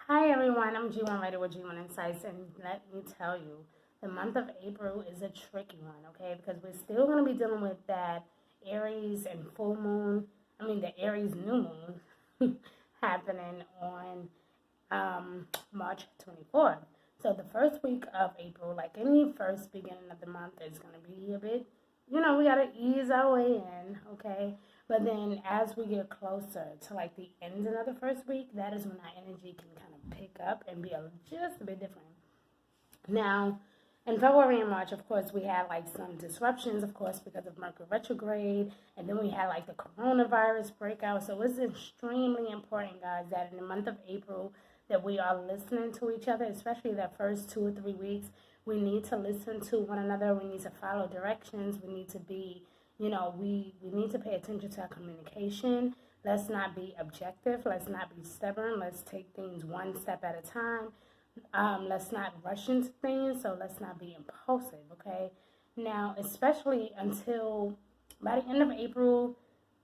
Hi everyone, I'm G1 Writer with G1 Insights, and let me tell you, the month of April is a tricky one, okay? Because we're still going to be dealing with that Aries and full moon, the Aries new moon happening on March 24th. So the first week of April, like any first beginning of the month, is going to be a bit, we got to ease our way in, okay? But then as we get closer to like the end of the first week, that is when our energy can kind of pick up and be just a bit different. Now, in February and March, of course, we had like some disruptions, of course, because of Mercury retrograde, and then we had like the coronavirus breakout. So it's extremely important, guys, that in the month of April that we are listening to each other, especially that first 2 or 3 weeks. We need to listen to one another. We need to follow directions. We need to be, we need to pay attention to our communication. Let's not be objective. Let's not be stubborn. Let's take things one step at a time. Let's not rush into things, so let's not be impulsive, okay? Now, especially until by the end of April,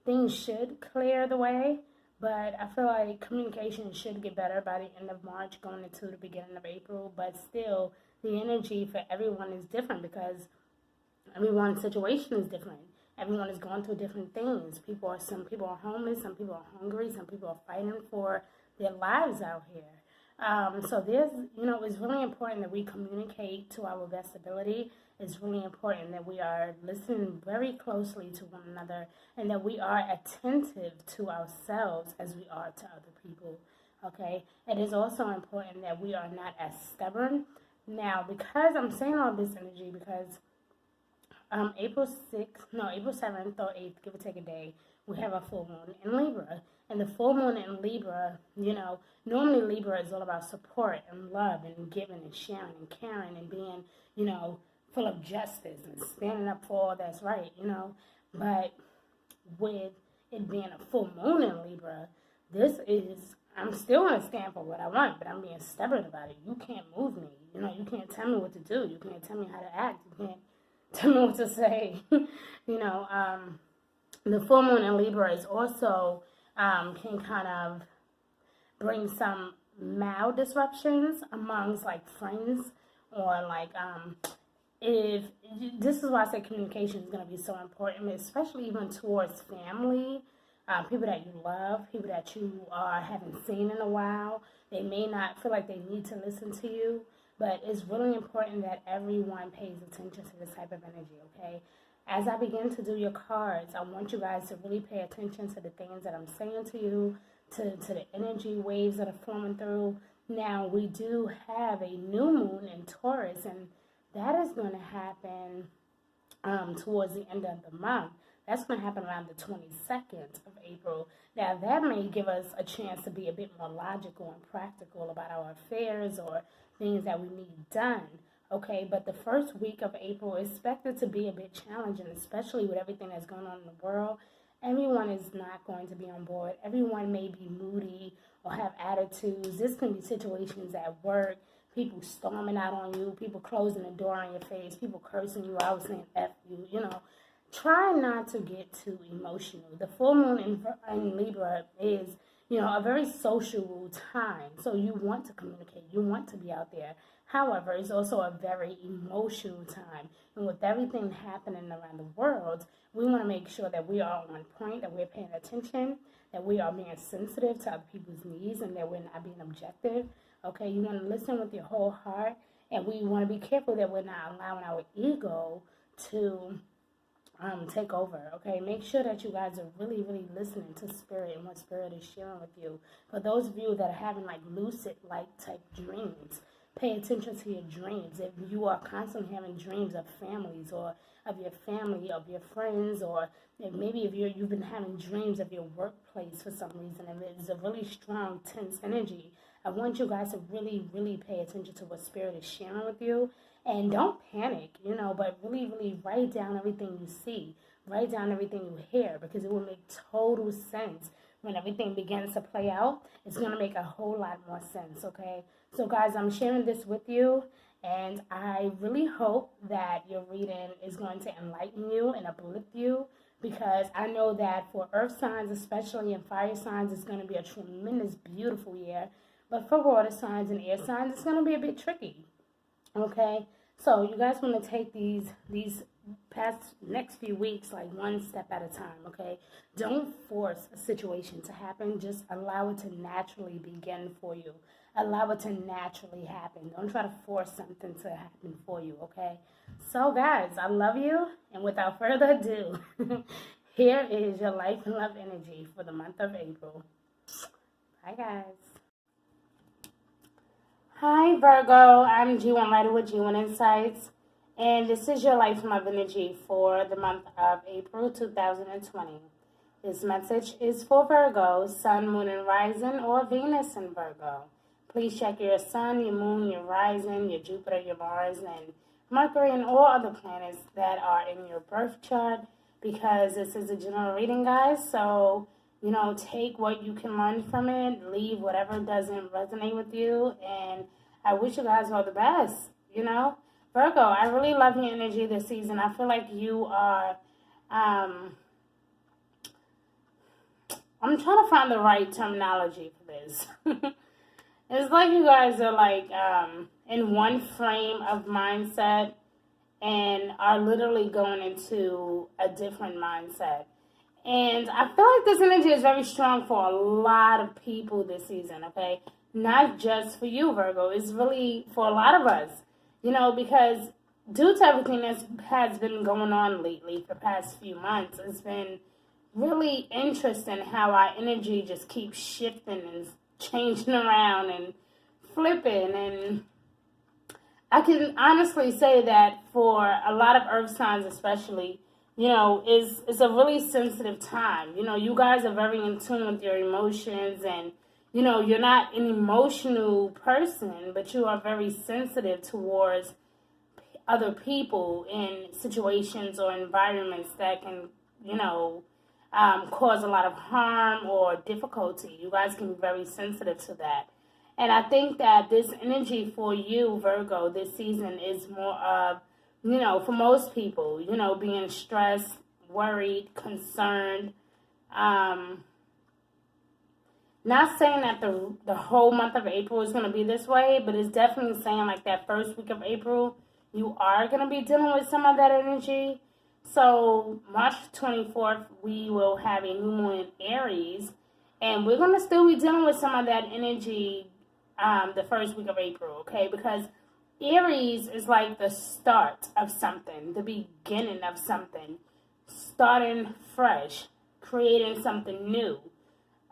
things should clear the way, but I feel like communication should get better by the end of March, going into the beginning of April, but still, the energy for everyone is different because everyone's situation is different. Everyone is going through different things. Some people are homeless, some people are hungry, some people are fighting for their lives out here. So it's really important that we communicate to our best ability. It's really important that we are listening very closely to one another and that we are attentive to ourselves as we are to other people. Okay? It is also important that we are not as stubborn. Now, because I'm saying all this energy because April 7th or 8th, give or take a day, we have a full moon in Libra. And the full moon in Libra, normally Libra is all about support and love and giving and sharing and caring and being, full of justice and standing up for all that's right, But with it being a full moon in Libra, I'm still going to stand for what I want, but I'm being stubborn about it. You can't move me. You can't tell me what to do. You can't tell me how to act. You can't tell me what to say. The full moon in Libra is also can kind of bring some mild disruptions amongst like friends or like if this is why I say communication is going to be so important, especially even towards family, people that you love, people that you haven't seen in a while. They may not feel like they need to listen to you, but it's really important that everyone pays attention to this type of energy, okay? As I begin to do your cards, I want you guys to really pay attention to the things that I'm saying to you, to the energy waves that are flowing through. Now, we do have a new moon in Taurus, and that is going to happen towards the end of the month. That's going to happen around the 22nd of April. Now, that may give us a chance to be a bit more logical and practical about our affairs or things that we need done. Okay, but the first week of April is expected to be a bit challenging, especially with everything that's going on in the world. Everyone is not going to be on board. Everyone may be moody or have attitudes. This can be situations at work, people storming out on you, people closing the door on your face, people cursing you out, saying F you, Try not to get too emotional. The full moon in Libra is, a very social time. So you want to communicate. You want to be out there. However, it's also a very emotional time. And with everything happening around the world, we want to make sure that we are on point, that we're paying attention, that we are being sensitive to other people's needs, and that we're not being objective. Okay, you want to listen with your whole heart, and we want to be careful that we're not allowing our ego to take over. Okay, make sure that you guys are really, really listening to spirit and what spirit is sharing with you. For those of you that are having like lucid like type dreams, pay attention to your dreams. If you are constantly having dreams of families or of your family, of your friends, or if you've been having dreams of your workplace for some reason, and it's a really strong, tense energy, I want you guys to really, really pay attention to what spirit is sharing with you. And don't panic, but really, really write down everything you see. Write down everything you hear, because it will make total sense. When everything begins to play out, it's going to make a whole lot more sense, okay? So, guys, I'm sharing this with you, and I really hope that your reading is going to enlighten you and uplift you, because I know that for earth signs, especially, and fire signs, it's going to be a tremendous, beautiful year. But for water signs and air signs, it's going to be a bit tricky. Okay? So you guys want to take these past next few weeks like one step at a time, okay? Don't force a situation to happen. Just allow it to naturally begin for you. Allow it to naturally happen. Don't try to force something to happen for you, okay? So guys, I love you. And without further ado, here is your life and love energy for the month of April. Bye guys. Hi Virgo, I'm G1 Writer with G1 Insights, and this is your life and love energy for the month of April 2020. This message is for Virgo, Sun, Moon, and Rising, or Venus in Virgo. Please check your Sun, your Moon, your Rising, your Jupiter, your Mars, and Mercury, and all other planets that are in your birth chart, because this is a general reading, guys, so take what you can learn from it, leave whatever doesn't resonate with you, and I wish you guys all the best, Virgo, I really love your energy this season. I feel like you are, I'm trying to find the right terminology for this. It's like you guys are like in one frame of mindset and are literally going into a different mindset. And I feel like this energy is very strong for a lot of people this season, okay? Not just for you, Virgo. It's really for a lot of us, because due to everything that has been going on lately for the past few months, it's been really interesting how our energy just keeps shifting and changing around and flipping. And I can honestly say that for a lot of earth signs especially, it's a really sensitive time. You guys are very in tune with your emotions, and, you're not an emotional person, but you are very sensitive towards other people in situations or environments that can, cause a lot of harm or difficulty. You guys can be very sensitive to that. And I think that this energy for you, Virgo, this season is more of, for most people, being stressed, worried, concerned. Not saying that the whole month of April is going to be this way, but it's definitely saying like that first week of April, you are going to be dealing with some of that energy. So March 24th, we will have a new moon in Aries, and we're going to still be dealing with some of that energy the first week of April, okay? Because Aries is like the start of something, the beginning of something, starting fresh, creating something new,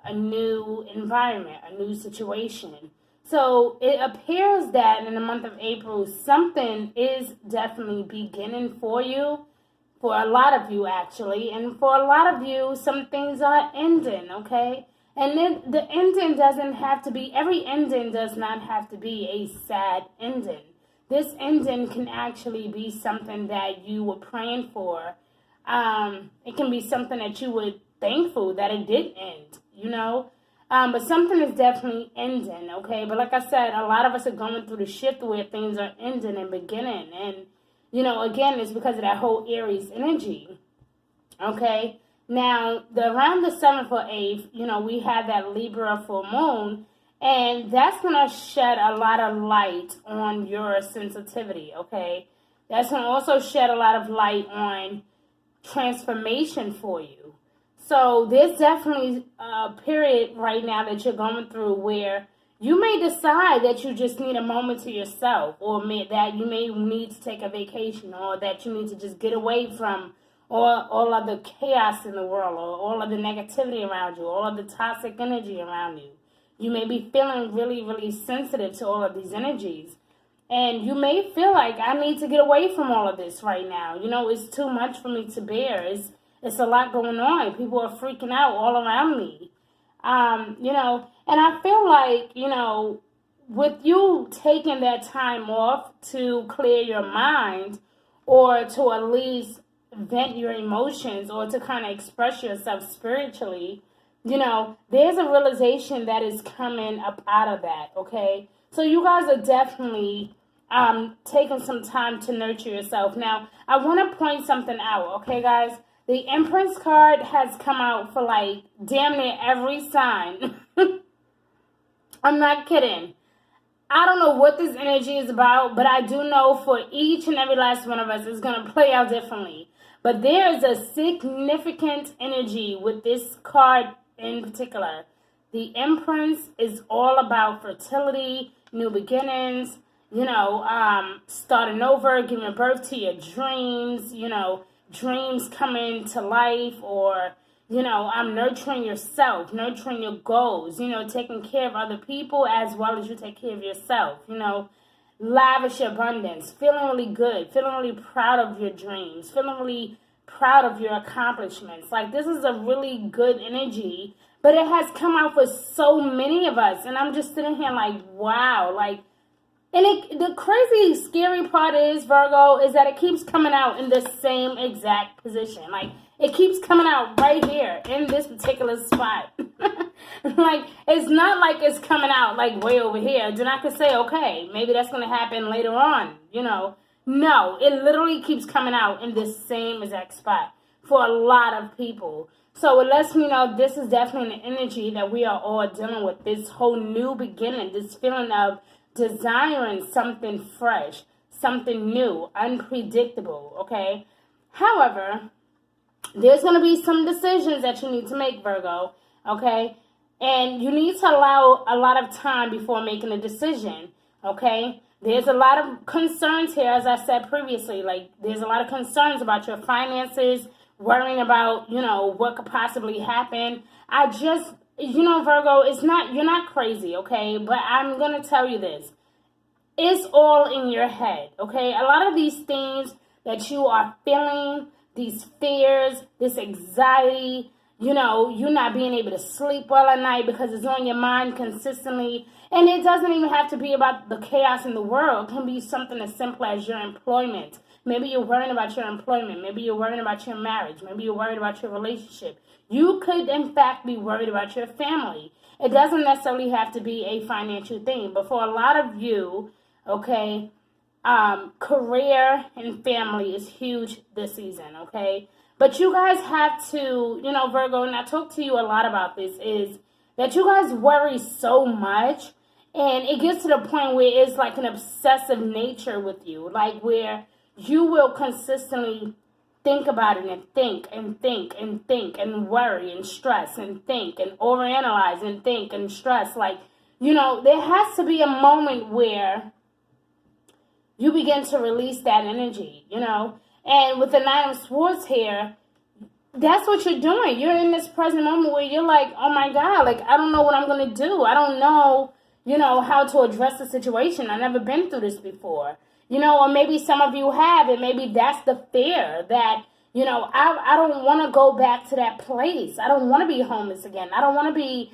a new environment, a new situation. So it appears that in the month of April, something is definitely beginning for you, for a lot of you actually, and for a lot of you, some things are ending, okay? And then the ending doesn't have to be, every ending does not have to be a sad ending. This ending can actually be something that you were praying for. It can be something that you were thankful that it did end, But something is definitely ending, okay? But like I said, a lot of us are going through the shift where things are ending and beginning. And, again, it's because of that whole Aries energy, okay? Now, around the 7th or 8th, we have that Libra full moon, and that's going to shed a lot of light on your sensitivity, okay? That's going to also shed a lot of light on transformation for you. So there's definitely a period right now that you're going through where you may decide that you just need a moment to yourself, or that you may need to take a vacation, or that you need to just get away from all of the chaos in the world, or all of the negativity around you, all of the toxic energy around you. You may be feeling really, really sensitive to all of these energies. And you may feel like, I need to get away from all of this right now. It's too much for me to bear. It's a lot going on. People are freaking out all around me. And I feel like, with you taking that time off to clear your mind, or to at least vent your emotions, or to kind of express yourself spiritually, there's a realization that is coming up out of that, okay? So you guys are definitely taking some time to nurture yourself. Now, I want to point something out, okay, guys? The Empress card has come out for like damn near every sign I'm not kidding. I don't know what this energy is about, but I do know for each and every last one of us, it's going to play out differently. But there is a significant energy with this card in particular. The Empress is all about fertility, new beginnings, starting over, giving birth to your dreams, dreams coming to life, or I'm nurturing yourself, nurturing your goals, taking care of other people as well as you take care of yourself, lavish abundance, feeling really good, feeling really proud of your dreams, feeling really proud of your accomplishments. Like, this is a really good energy, but it has come out for so many of us, and I'm just sitting here like, wow, like, and the crazy, scary part is, Virgo, is that it keeps coming out in the same exact position. Like, it keeps coming out right here in this particular spot. Like, it's not like it's coming out like way over here. Then I could say, okay, maybe that's going to happen later on, No, it literally keeps coming out in this same exact spot for a lot of people. So it lets me know this is definitely an energy that we are all dealing with. This whole new beginning, this feeling of desiring something fresh, something new, unpredictable, okay? However, there's going to be some decisions that you need to make, Virgo, okay? And you need to allow a lot of time before making a decision, okay? There's a lot of concerns here, as I said previously. Like, there's a lot of concerns about your finances, worrying about, what could possibly happen. I just, Virgo, you're not crazy, okay? But I'm going to tell you this. It's all in your head, okay? A lot of these things that you are feeling, these fears, this anxiety, you not being able to sleep well at night because it's on your mind consistently. And it doesn't even have to be about the chaos in the world. It can be something as simple as your employment. Maybe you're worrying about your employment. Maybe you're worrying about your marriage. Maybe you're worried about your relationship. You could, in fact, be worried about your family. It doesn't necessarily have to be a financial thing. But for a lot of you, okay, career and family is huge this season, okay? But you guys have to, Virgo, and I talk to you a lot about this, is that you guys worry so much, and it gets to the point where it's like an obsessive nature with you, like where you will consistently think about it and think and think and think and worry and stress and think and overanalyze and think and stress. Like, there has to be a moment where you begin to release that energy, And with the Nine of Swords here, that's what you're doing. You're in this present moment where you're like, oh my God, like, I don't know what I'm going to do. I don't know, how to address the situation. I've never been through this before. Or maybe some of you have, and maybe that's the fear that, I don't want to go back to that place. I don't want to be homeless again. I don't want to be,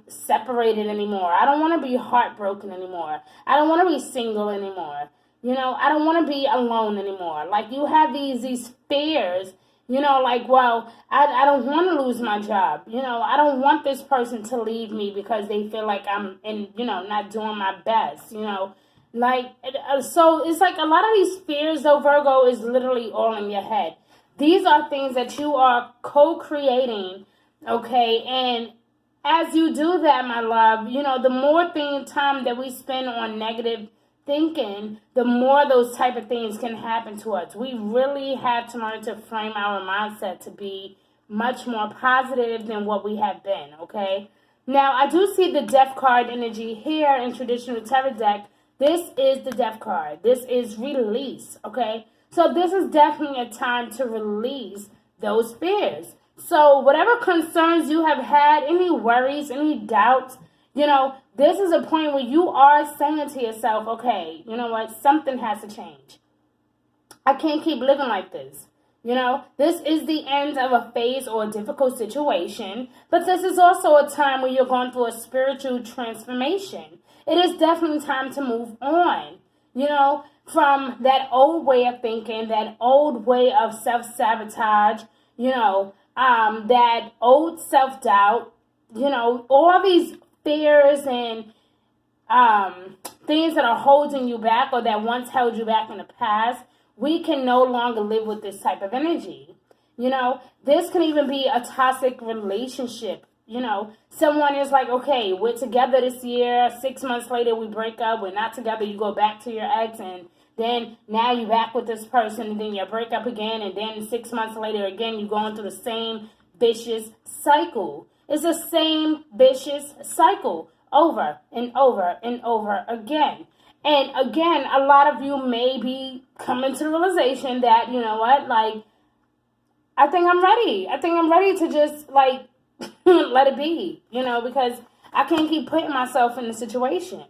separated anymore. I don't want to be heartbroken anymore. I don't want to be single anymore. I don't want to be alone anymore. Like, you have these fears, well, I don't want to lose my job. I don't want this person to leave me because they feel like I'm not doing my best, so it's like a lot of these fears, though, Virgo, is literally all in your head. These are things that you are co-creating, okay? And as you do that, my love, the more time that we spend on negative thinking, the more those type of things can happen to us. We really have to learn to frame our mindset to be much more positive than what we have been, okay? Now, I do see the Death card energy here in traditional tarot deck. This is the Death card. This is release, okay? So this is definitely a time to release those fears. So whatever concerns you have had, any worries, any doubts, this is a point where you are saying to yourself, okay, you know what, something has to change. I can't keep living like this. This is the end of a phase or a difficult situation, but this is also a time where you're going through a spiritual transformation. It is definitely time to move on, from that old way of thinking, that old way of self-sabotage, that old self-doubt, all these fears and things that are holding you back or that once held you back in the past. We can no longer live with this type of energy. This can even be a toxic relationship You know, someone is like, okay, we're together this year. 6 months later, we break up. We're not together. You go back to your ex, and then now you're back with this person, and then you break up again, and then 6 months later, again, you're going through the same vicious cycle. It's the same vicious cycle over and over and over again. And again, a lot of you may be coming to the realization that, you know what, like, I think I'm ready. I think I'm ready to just, like, let it be, you know, because I can't keep putting myself in the situation.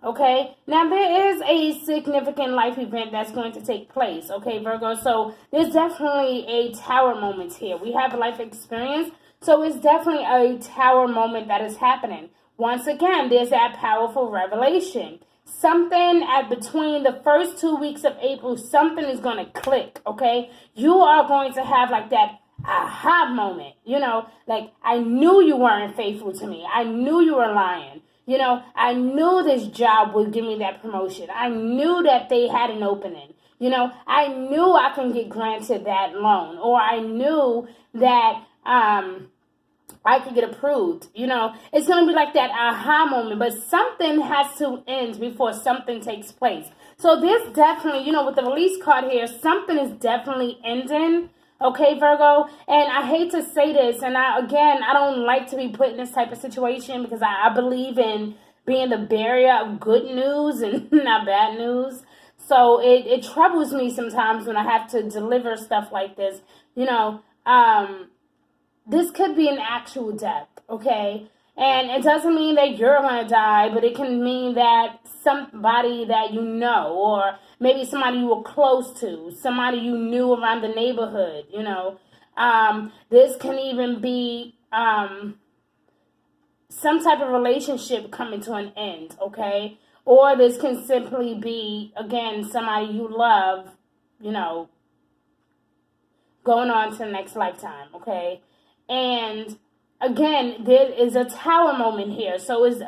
Okay, now there is a significant life event that's going to take place, okay, Virgo? So there's definitely a tower moment here. We have a life experience, so it's definitely a tower moment that is happening. Once again, there's that powerful revelation. Something at between the first 2 weeks of April, something is going to click, okay? You are going to have like that aha moment, you know, like, I knew you weren't faithful to me. I knew you were lying. You know, I knew this job would give me that promotion. I knew that they had an opening. You know, I knew I can get granted that loan, or I knew that I could get approved. You know, it's going to be like that aha moment, but something has to end before something takes place. So this definitely, you know, with the release card here, something is definitely ending. Okay, Virgo, and I hate to say this, and I don't like to be put in this type of situation because I believe in being the barrier of good news and not bad news. So it troubles me sometimes when I have to deliver stuff like this. You know, this could be an actual death, okay? And it doesn't mean that you're going to die, but it can mean that somebody that you know, or maybe somebody you were close to, somebody you knew around the neighborhood, you know. This can even be some type of relationship coming to an end, okay? Or this can simply be, again, somebody you love, you know, going on to the next lifetime, okay? And again, there is a tower moment here. So it's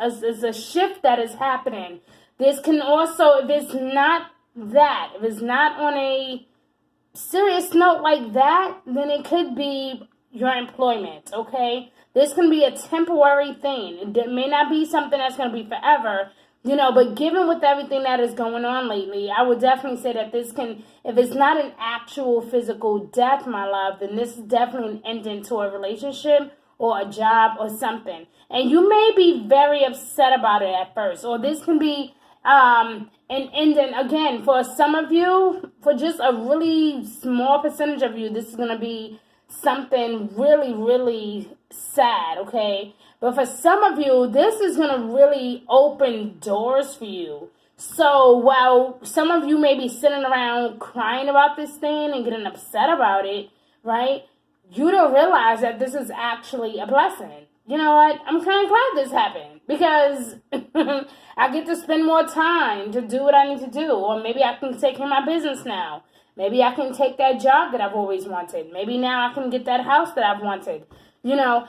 a shift that is happening. This can also, if it's not that, if it's not on a serious note like that, then it could be your employment, okay? This can be a temporary thing. It may not be something that's going to be forever, you know, but given with everything that is going on lately, I would definitely say that this can, if it's not an actual physical death, my love, then this is definitely an ending to a relationship or a job or something. And you may be very upset about it at first, or this can be an ending, again, for some of you, for just a really small percentage of you, this is going to be something really, really sad, okay? But for some of you, this is going to really open doors for you. So while some of you may be sitting around crying about this thing and getting upset about it, right? You don't realize that this is actually a blessing. You know what? I'm kind of glad this happened because I get to spend more time to do what I need to do. Or maybe I can take care of my business now. Maybe I can take that job that I've always wanted. Maybe now I can get that house that I've wanted. You know,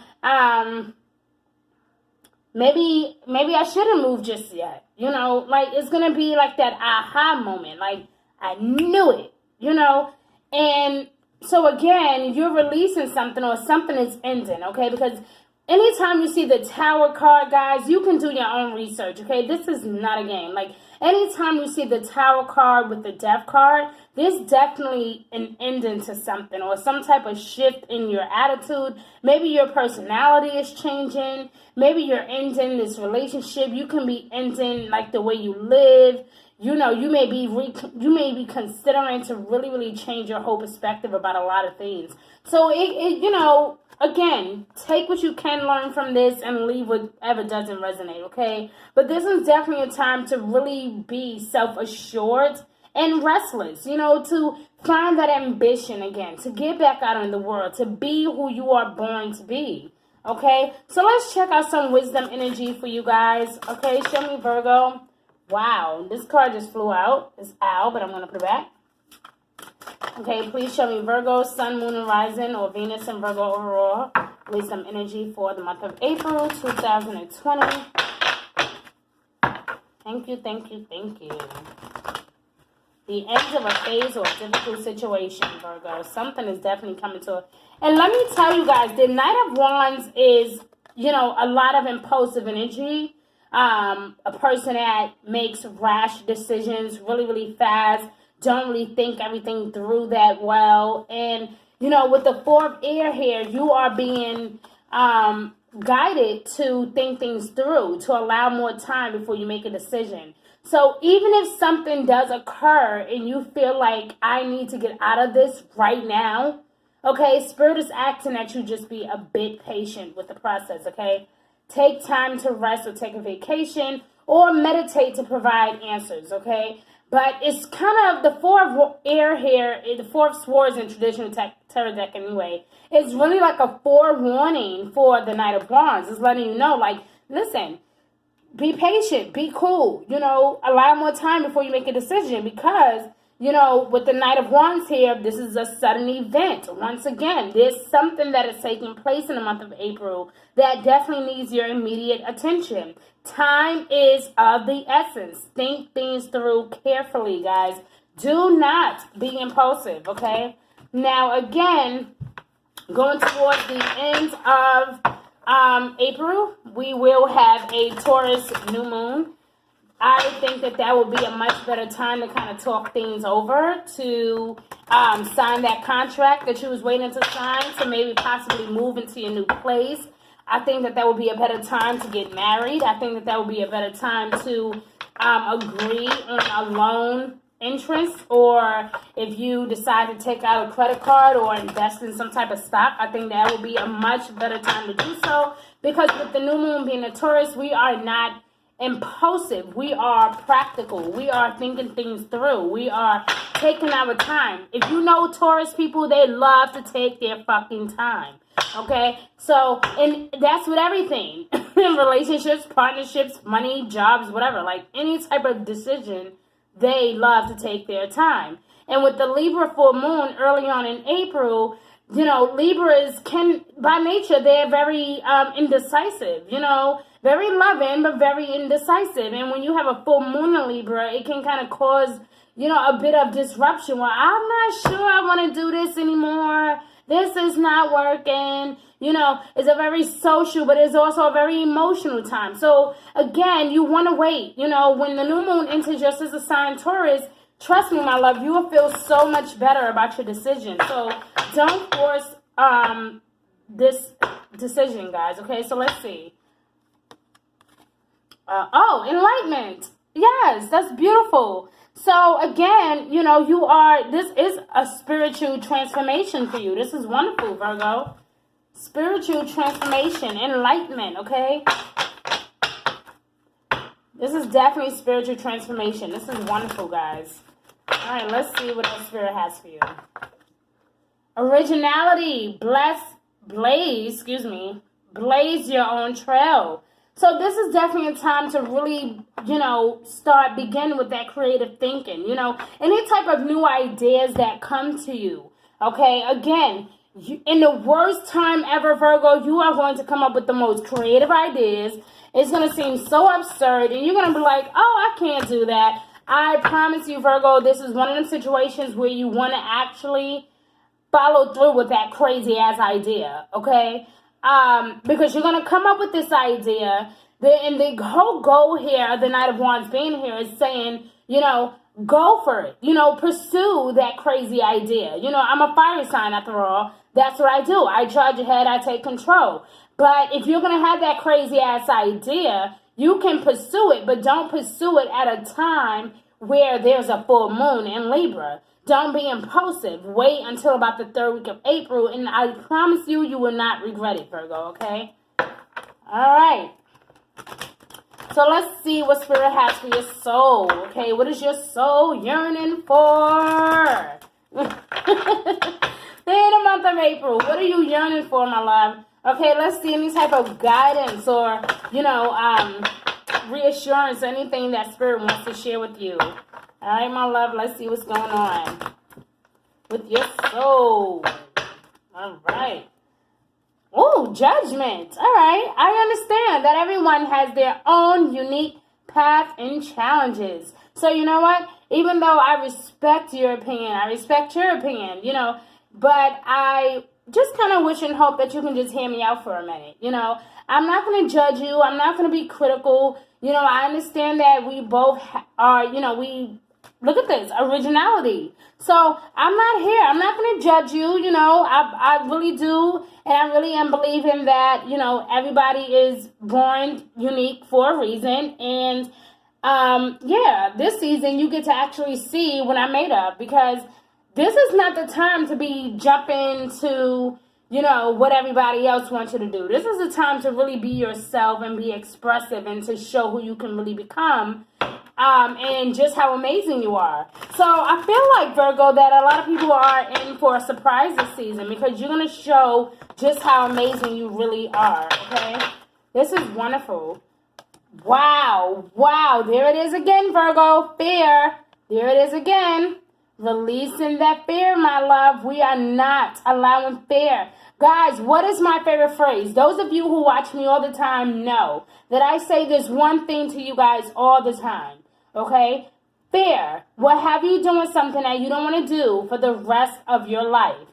maybe I shouldn't move just yet. You know, like, it's going to be like that aha moment. Like, I knew it, you know. And so again, you're releasing something, or something is ending, okay? Because anytime you see the Tower card, guys, you can do your own research, okay? This is not a game. Like, anytime you see the Tower card with the Death card, there's definitely an ending to something, or some type of shift in your attitude. Maybe your personality is changing. Maybe you're ending this relationship. You can be ending, like, the way you live. You know, you may be considering to really, really change your whole perspective about a lot of things. So, you know, again, take what you can learn from this and leave whatever doesn't resonate, okay? But this is definitely a time to really be self-assured and restless, you know, to find that ambition again, to get back out in the world, to be who you are born to be, okay? So let's check out some wisdom energy for you guys, okay? Show me, Virgo. Wow, this card just flew out. It's owl, but I'm going to put it back. Okay, please show me Virgo, Sun, Moon, and Rising, or Venus and Virgo overall. Wisdom energy for the month of April 2020. Thank you, thank you, thank you. The end of a phase or a difficult situation, Virgo. Something is definitely coming to it. And let me tell you guys, the Knight of Wands is a lot of impulsive energy. A person that makes rash decisions really, really fast, don't really think everything through that well. And, with the fourth air here, you are being guided to think things through, to allow more time before you make a decision. So even if something does occur and you feel like I need to get out of this right now, okay, Spirit is asking that you just be a bit patient with the process, okay? Take time to rest or take a vacation or meditate to provide answers, okay? But it's kind of the fourth air here, the fourth swords in traditional tarot deck anyway. It's really like a forewarning for the Knight of Wands. It's letting you know, like, listen, be patient, be cool, allow more time before you make a decision because, with the Knight of Wands here, this is a sudden event. Once again, there's something that is taking place in the month of April that definitely needs your immediate attention. Time is of the essence. Think things through carefully, guys. Do not be impulsive, okay? Now, again, going towards the end of April, we will have a Taurus new moon. I think that will be a much better time to kind of talk things over, to sign that contract that you was waiting to sign, to maybe possibly move into your new place. I think that will be a better time to get married. I think that will be a better time to agree on a loan interest, or if you decide to take out a credit card or invest in some type of stock, I think that will be a much better time to do so, because with the new moon being a Taurus, we are not impulsive. We are practical. We are thinking things through. We are taking our time. If you know Taurus people, they love to take their fucking time. Okay? So, and that's with everything. Relationships, partnerships, money, jobs, whatever. Like any type of decision, they love to take their time. And with the Libra full moon early on in April, Libras can, by nature, they're very indecisive, very loving, but very indecisive. And when you have a full moon in Libra, it can kind of cause, a bit of disruption. Well, I'm not sure I want to do this anymore. This is not working. It's a very social, but it's also a very emotional time. So, again, you want to wait. When the new moon enters your sister sign Taurus, trust me, my love, you will feel so much better about your decision. So, don't force this decision, guys. Okay, so let's see. Enlightenment. Yes, that's beautiful. So again, this is a spiritual transformation for you. This is wonderful, Virgo. Spiritual transformation, enlightenment, okay? This is definitely spiritual transformation. This is wonderful, guys. All right, let's see what else Spirit has for you. Originality, blaze your own trail. So this is definitely a time to really, begin with that creative thinking, any type of new ideas that come to you. Okay, again, in the worst time ever, Virgo, you are going to come up with the most creative ideas. It's going to seem so absurd, and you're going to be like, oh, I can't do that. I promise you, Virgo, this is one of them situations where you want to actually follow through with that crazy-ass idea, okay? Because you're going to come up with this idea, and the whole goal here, the Knight of Wands being here, is saying, go for it. Pursue that crazy idea. I'm a fire sign after all. That's what I do. I charge ahead. I take control. But if you're going to have that crazy-ass idea, you can pursue it, but don't pursue it at a time where there's a full moon in Libra. Don't be impulsive. Wait until about the 3rd week of April, and I promise you, you will not regret it, Virgo, okay? All right. So let's see what Spirit has for your soul, okay? What is your soul yearning for? In the month of April, what are you yearning for, my love? Okay, let's see any type of guidance or, reassurance, anything that Spirit wants to share with you. All right, my love, let's see what's going on with your soul. All right. Oh, judgment. All right. I understand that everyone has their own unique path and challenges. So, you know what? Even though I respect your opinion, I respect your opinion, but I just kind of wish and hope that you can just hear me out for a minute. I'm not going to judge you. I'm not going to be critical. You know, I understand that we both are, you know, we look at this originality. So I'm not here. I'm not going to judge you. You know, I really do. And I really am believing that, you know, everybody is born unique for a reason. And yeah, this season you get to actually see what I'm made of, because this is not the time to be jumping to, you know, what everybody else wants you to do. This is the time to really be yourself and be expressive and to show who you can really become, and just how amazing you are. So I feel like, Virgo, that a lot of people are in for a surprise this season, because you're going to show just how amazing you really are, okay? This is wonderful. Wow, wow, there it is again, Virgo, fear. There it is again. Releasing that fear, my love. We are not allowing fear. Guys, what is my favorite phrase? Those of you who watch me all the time know that I say this one thing to you guys all the time, okay? Fear will have you doing something that you don't want to do for the rest of your life.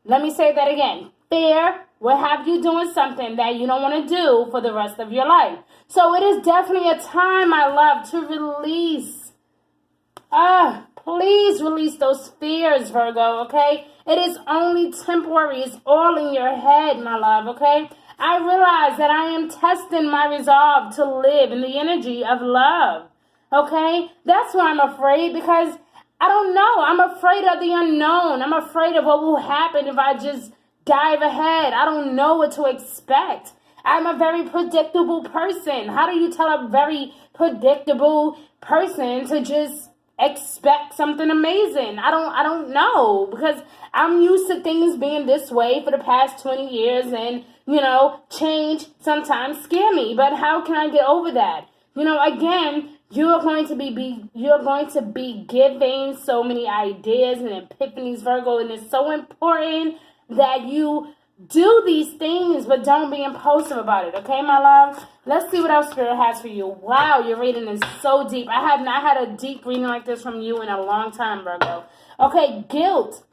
Let me say that again. Fear will have you doing something that you don't want to do for the rest of your life. So it is definitely a time, my love, to release. Please release those fears, Virgo, okay? It is only temporary. It's all in your head, my love, okay? I realize that I am testing my resolve to live in the energy of love, okay? That's why I'm afraid, because I don't know. I'm afraid of the unknown. I'm afraid of what will happen if I just dive ahead. I don't know what to expect. I'm a very predictable person. How do you tell a very predictable person to just expect something amazing? I don't know, because I'm used to things being this way for the past 20 years, and, you know, change sometimes scare me. But how can I get over that? You know, again, you're going to be giving so many ideas and epiphanies, Virgo, and it's so important that you do these things, but don't be impulsive about it, okay, my love? Let's see what else Spirit has for you. Wow, your reading is so deep. I have not had a deep reading like this from you in a long time, Virgo. Okay, guilt.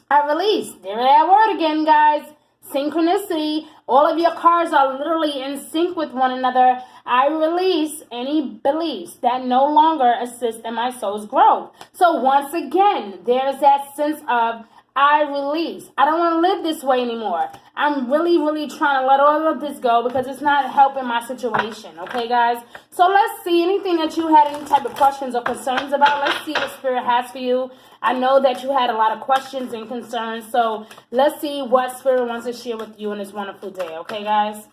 I release. There that word again, guys. Synchronicity. All of your cards are literally in sync with one another. I release any beliefs that no longer assist in my soul's growth. So once again, there's that sense of I release. I don't want to live this way anymore. I'm really, really trying to let all of this go, because it's not helping my situation. Okay, guys? So let's see anything that you had any type of questions or concerns about. Let's see what Spirit has for you. I know that you had a lot of questions and concerns. So let's see what Spirit wants to share with you in this wonderful day. Okay, guys?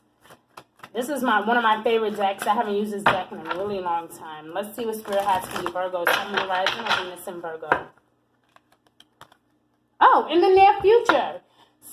This is one of my favorite decks. I haven't used this deck in a really long time. Let's see what Spirit has for you, Virgo. Sun, Moon, Rising, or Venus in Virgo. Oh, in the near future.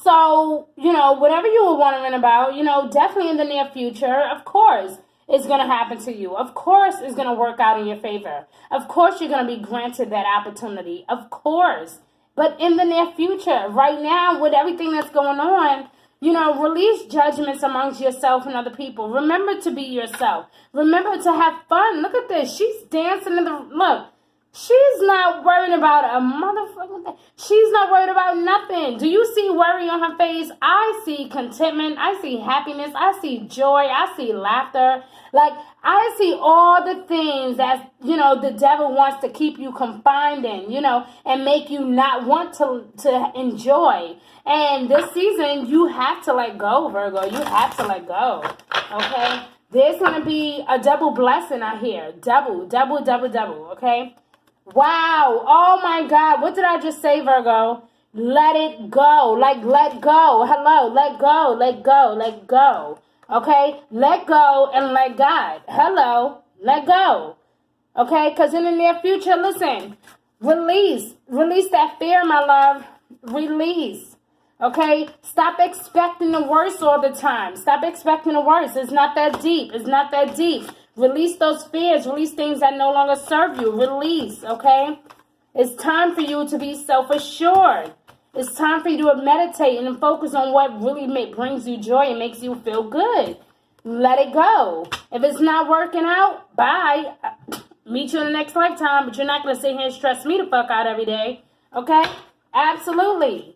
So, you know, whatever you were wondering about, you know, definitely in the near future, of course, it's going to happen to you. Of course, it's going to work out in your favor. Of course, you're going to be granted that opportunity. Of course. But in the near future, right now, with everything that's going on, you know, release judgments amongst yourself and other people. Remember to be yourself. Remember to have fun. Look at this. She's dancing in the... Look. She's not worried about a motherfucking thing. She's not worried about nothing. Do you see worry on her face? I see contentment. I see happiness. I see joy. I see laughter. Like, I see all the things that, you know, the devil wants to keep you confined in, you know, and make you not want to enjoy. And this season, you have to let go, Virgo. You have to let go, okay? There's going to be a double blessing out here. Double, okay? Wow. Oh, my God. What did I just say, Virgo? Let it go. Like, let go. Hello. Let go. Let go. Let go. Okay? Let go and let God. Hello. Let go. Okay? Because in the near future, listen. Release. Release that fear, my love. Release. Okay? Stop expecting the worst all the time. Stop expecting the worst. It's not that deep. It's not that deep. Release those fears. Release things that no longer serve you. Release, okay? It's time for you to be self-assured. It's time for you to meditate and focus on what really brings you joy and makes you feel good. Let it go. If it's not working out, bye. Meet you in the next lifetime, but you're not going to sit here and stress me the fuck out every day, okay? Absolutely.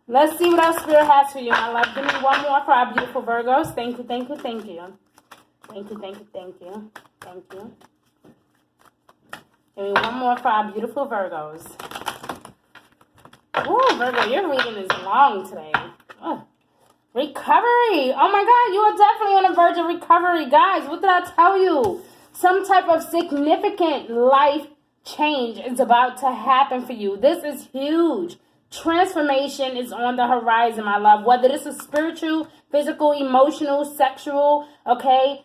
Let's see what else Spirit has for you, my love. Give me one more for our beautiful Virgos. Thank you, thank you, thank you. Thank you, thank you, thank you. Thank you. Give me one more for our beautiful Virgos. Ooh, Virgo, your reading is long today. Oh. Recovery. Oh my God, you are definitely on the verge of recovery. Guys, what did I tell you? Some type of significant life change is about to happen for you. This is huge. Transformation is on the horizon, my love. Whether this is spiritual, physical, emotional, sexual, okay?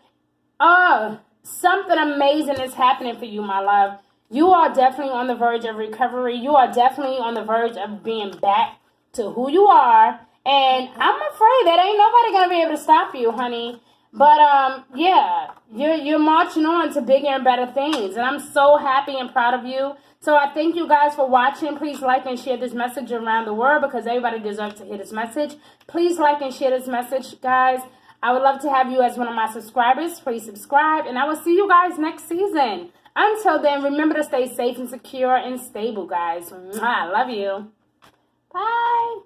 Something amazing is happening for you, my love. You are definitely on the verge of recovery. You are definitely on the verge of being back to who you are. And I'm afraid that ain't nobody going to be able to stop you, honey. But, yeah, you're marching on to bigger and better things. And I'm so happy and proud of you. So I thank you guys for watching. Please like and share this message around the world because everybody deserves to hear this message. Please like and share this message, guys. I would love to have you as one of my subscribers. Please subscribe. And I will see you guys next season. Until then, remember to stay safe and secure and stable, guys. I love you. Bye.